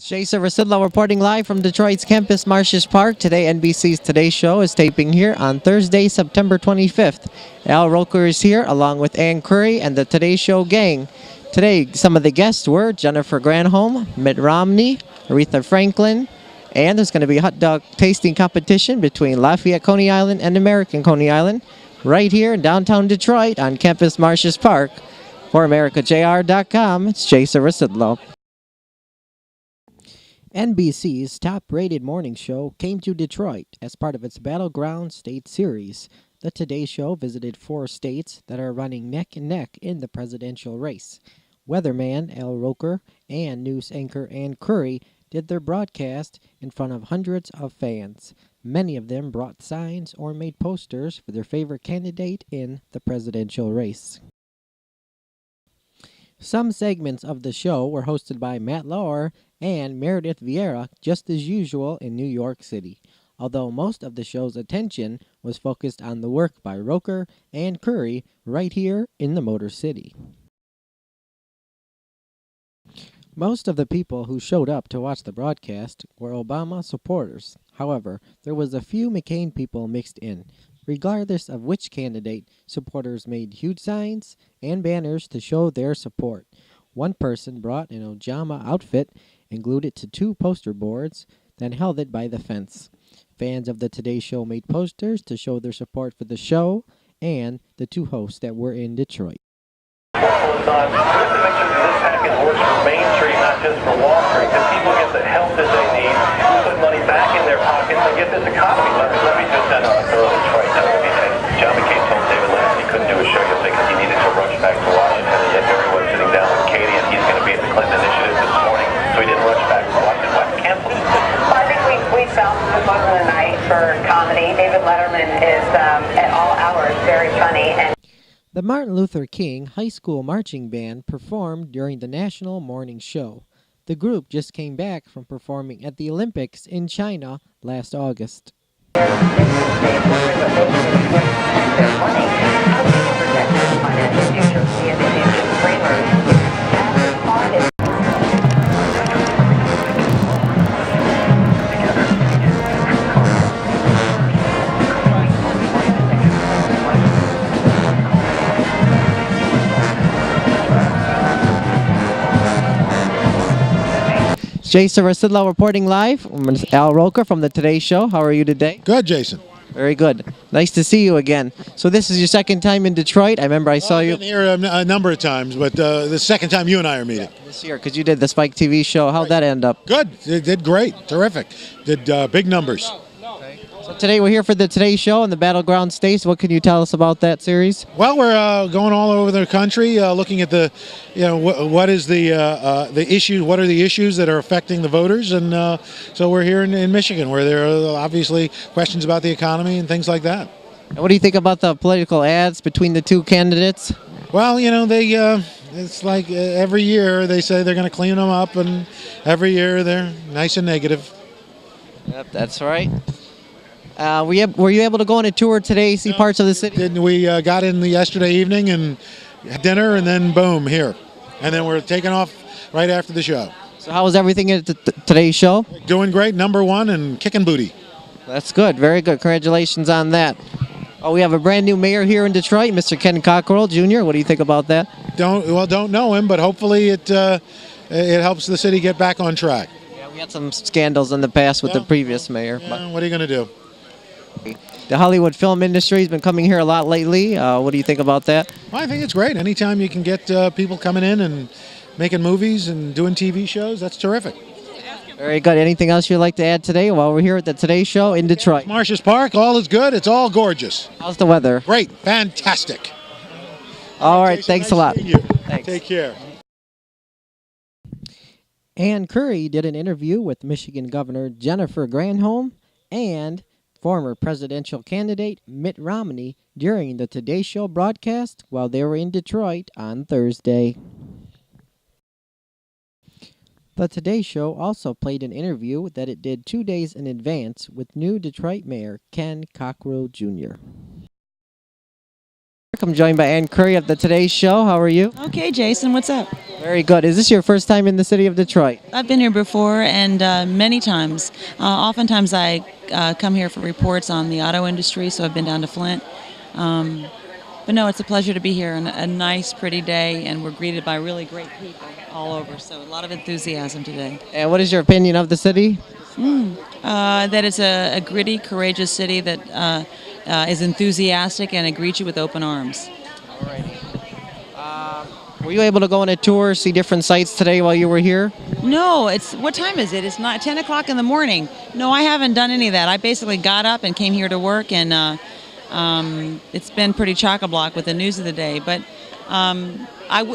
Jason Rzucidlo reporting live from Detroit's Campus Martius Park. Today, NBC's Today Show is taping here on Thursday, September 25th. Al Roker is here along with Ann Curry and the Today Show gang. Today, some of the guests were Jennifer Granholm, Mitt Romney, Aretha Franklin, and there's going to be a hot dog tasting competition between Lafayette, Coney Island and American Coney Island right here in downtown Detroit on Campus Martius Park. For AmericaJR.com, it's Jason Rzucidlo. NBC's top-rated morning show came to Detroit as part of its Battleground States series. The Today Show visited 4 states that are running neck and neck in the presidential race. Weatherman Al Roker and news anchor Ann Curry did their broadcast in front of hundreds of fans. Many of them brought signs or made posters for their favorite candidate in the presidential race. Some segments of the show were hosted by Matt Lauer and Meredith Vieira, just as usual in New York City, although most of the show's attention was focused on the work by Roker and Curry right here in the Motor City. Most of the people who showed up to watch the broadcast were Obama supporters. However, there was a few McCain people mixed in. Regardless of which candidate, supporters made huge signs and banners to show their support. One person brought an Ojama outfit and glued it to 2 poster boards, then held it by the fence. Fans of the Today Show made posters to show their support for the show and the 2 hosts that were in Detroit. We have to make sure that this package works for Main Street, not just for Wall Street, because people get the help that they need, put money back in their pockets, and get this economy. Let me just end on a thorough Detroit note. John McCain told David Lance he couldn't do a show yesterday because he needed to rush back to Washington, and yet everyone's sitting down with Katie, and he's going to be at the Clinton Initiative this morning, so he didn't rush back to Washington. Why cancel it? Well, I think we found the book of the night for comedy. David Letterman is, at all hours, very funny. And the Martin Luther King High School Marching Band performed during the National Morning Show. The group just came back from performing at the Olympics in China last August. Jason Rzucidlo reporting live. Al Roker from the Today Show. How are you today? Good, Jason. Very good. Nice to see you again. So this is your second time in Detroit. I remember I saw you I've been here a number of times, but the second time you and I are meeting. this year because you did the Spike TV show. How'd that end up? Good. It did great. Terrific. Did big numbers. So today we're here for the Today Show in the Battleground States. What can you tell us about that series? Well, we're going all over the country, looking at the, what is the issue? What are the issues that are affecting the voters? And so we're here in Michigan, where there are obviously questions about the economy and things like that. And what do you think about the political ads between the 2 candidates? Well, they it's like every year they say they're going to clean them up, and every year they're nice and negative. Yep, that's right. Were you able to go on a tour today, see parts of the city? We got in yesterday evening and had dinner, and then boom, here. And then we're taking off right after the show. So how was everything at today's show? Doing great, #1 and kicking booty. That's good, very good. Congratulations on that. Oh, we have a brand new mayor here in Detroit, Mr. Ken Cockrell Jr. What do you think about that? Don't know him, but hopefully it helps the city get back on track. Yeah, we had some scandals in the past with the previous mayor. Yeah, what are you going to do? The Hollywood film industry has been coming here a lot lately. What do you think about that? Well, I think it's great. Anytime you can get people coming in and making movies and doing TV shows, that's terrific. Very good. Anything else you'd like to add today while we're here at the Today Show in Detroit? Martius Park, all is good. It's all gorgeous. How's the weather? Great. Fantastic. All right. Jason, Thanks nice a lot. meeting you. Thanks. Take care. Ann Curry did an interview with Michigan Governor Jennifer Granholm and former presidential candidate Mitt Romney during the Today Show broadcast while they were in Detroit on Thursday. The Today Show also played an interview that it did 2 days in advance with new Detroit Mayor Ken Cockrell Jr. Park. I'm joined by Ann Curry of the Today Show. How are you? Okay, Jason, what's up? Very good. Is this your first time in the city of Detroit? I've been here before and many times. Oftentimes I come here for reports on the auto industry, so I've been down to Flint. But no, it's a pleasure to be here on a nice, pretty day, and we're greeted by really great people all over, so a lot of enthusiasm today. And what is your opinion of the city? That it's a gritty, courageous city that is enthusiastic and it greets you with open arms. Alrighty. Were you able to go on a tour, see different sites today while you were here? No, what time is it? It's not 10 o'clock in the morning. No, I haven't done any of that. I basically got up and came here to work, and it's been pretty chock-a-block with the news of the day. But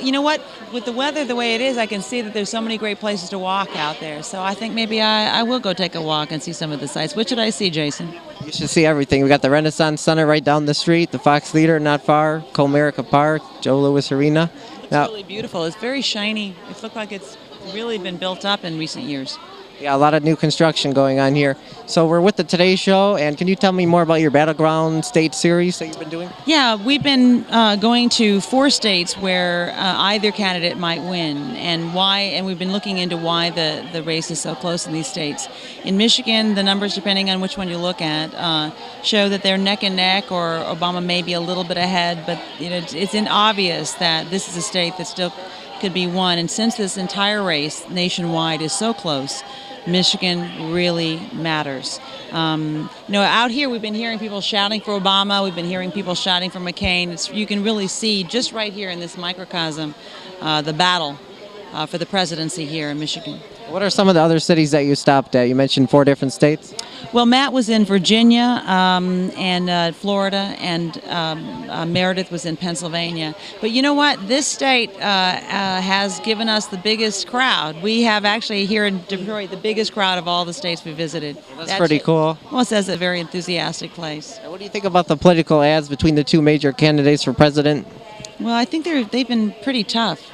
you know what? With the weather the way it is, I can see that there's so many great places to walk out there. So I think maybe I will go take a walk and see some of the sites. What should I see, Jason? You should see everything. We got the Renaissance Center right down the street, the Fox Theater not far, Comerica Park, Joe Louis Arena. It's really beautiful. It's very shiny. It looks like it's really been built up in recent years. Yeah, a lot of new construction going on here. So we're with the Today Show, and can you tell me more about your Battleground States series that you've been doing? Yeah, we've been going to 4 states where either candidate might win, and why. And we've been looking into why the race is so close in these states. In Michigan, the numbers, depending on which one you look at, show that they're neck and neck, or Obama may be a little bit ahead. But it's obvious that this is a state that still could be won. And since this entire race nationwide is so close, Michigan really matters. Out here we've been hearing people shouting for Obama. We've been hearing people shouting for McCain. You can really see just right here in this microcosm the battle for the presidency here in Michigan. What are some of the other cities that you stopped at? You mentioned 4 different states. Well, Matt was in Virginia and Florida, and Meredith was in Pennsylvania. But you know what? This state has given us the biggest crowd. We have actually here in Detroit the biggest crowd of all the states we visited. That's pretty cool. Well, it says a very enthusiastic place. And what do you think about the political ads between the 2 major candidates for president? Well, I think they've been pretty tough.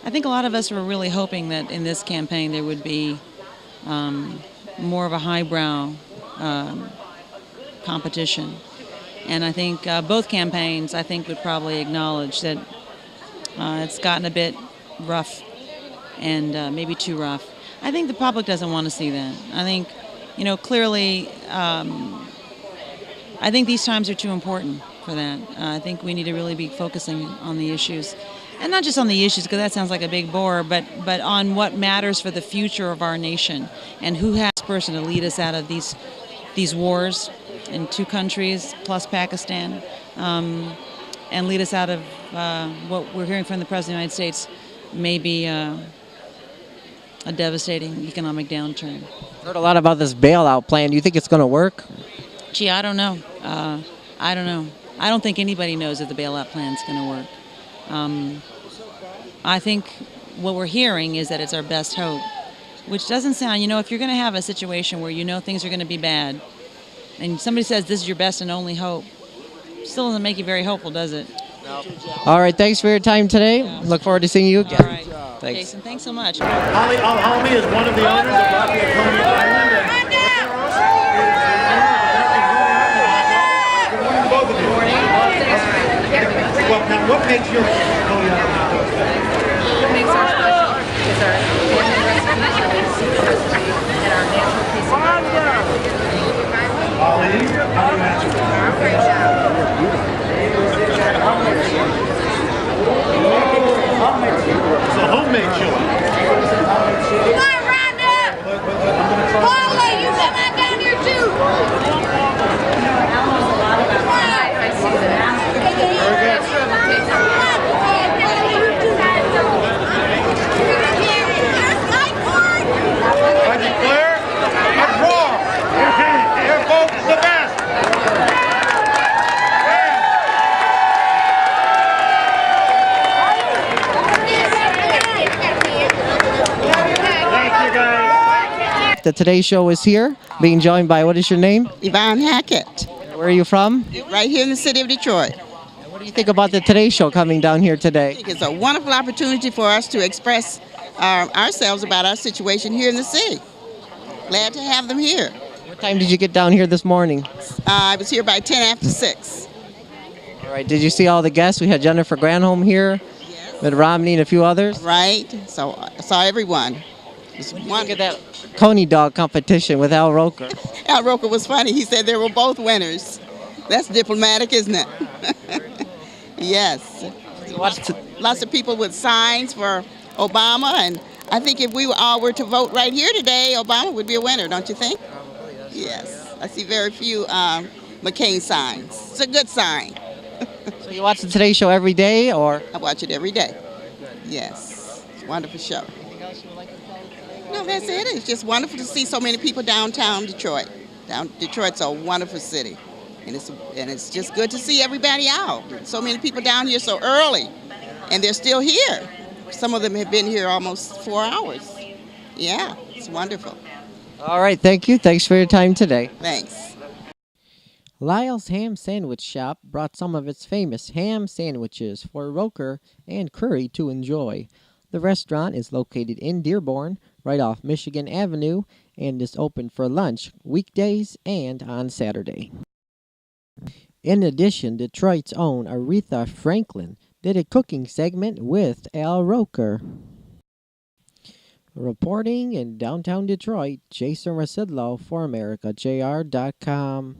I think a lot of us were really hoping that in this campaign there would be more of a highbrow competition. And I think both campaigns, would probably acknowledge that it's gotten a bit rough and maybe too rough. I think the public doesn't want to see that. I think, clearly, I think these times are too important for that. I think we need to really be focusing on the issues. And not just on the issues, because that sounds like a big bore, but on what matters for the future of our nation, and who has this person to lead us out of these wars in 2 countries plus Pakistan, and lead us out of what we're hearing from the President of the United States, maybe a devastating economic downturn. Heard a lot about this bailout plan. Do you think it's going to work? Gee, I don't know. I don't know. I don't think anybody knows if the bailout plan is going to work. I think what we're hearing is that it's our best hope, which doesn't sound, if you're going to have a situation where things are going to be bad, and somebody says this is your best and only hope, still doesn't make you very hopeful, does it? No. All right, thanks for your time today. Look forward to seeing you again. All right. Thanks. Jason, thanks so much. Holly is one of the owners of Lafayette, Coney Island. Both of you. Well, now, what makes your Coney Island house special? What makes our special is our family recipe and our natural piece of Holly, how do you answer that? Great job. It's a homemade chili. Come on, Rhonda! Holly, you come on down here too! I see that. Very good. I declare a draw. They're both the best. Thank you, guys. The Today Show is here, being joined by, what is your name? Yvonne Hackett, Where are you from? right here in the city of Detroit. What do you think about the Today Show coming down here I today? think it's a wonderful opportunity for us to express ourselves about our situation here in the city. Glad to have them here. What time did you get down here this morning? I was here by 10 after 6. All right, did you see all the guests? We had Jennifer Granholm here, Mitt Romney, and a few others. Right? So I saw everyone. It's Look at wonderful. that Coney dog competition with Al Roker. Al Roker was funny. He said they were both winners. That's diplomatic, isn't it? Yes. Lots of people with signs for Obama, and I think if we all were to vote right here today, Obama would be a winner, don't you think? Yes. I see very few McCain signs. It's a good sign. So you watch the Today Show every day, or? I watch it every day. Yes. It's a wonderful show. No, that's it. It's just wonderful to see so many people downtown Detroit. Detroit's a wonderful city. And it's just good to see everybody out. So many people down here so early, and they're still here. Some of them have been here almost 4 hours. Yeah, it's wonderful. All right, thank you. Thanks for your time today. Thanks. Lile's Ham Sandwich Shop brought some of its famous ham sandwiches for Roker and Curry to enjoy. The restaurant is located in Dearborn, right off Michigan Avenue, and is open for lunch weekdays and on Saturday. In addition, Detroit's own Aretha Franklin did a cooking segment with Al Roker. Reporting in downtown Detroit, Jason Rzucidlo for AmericaJR.com.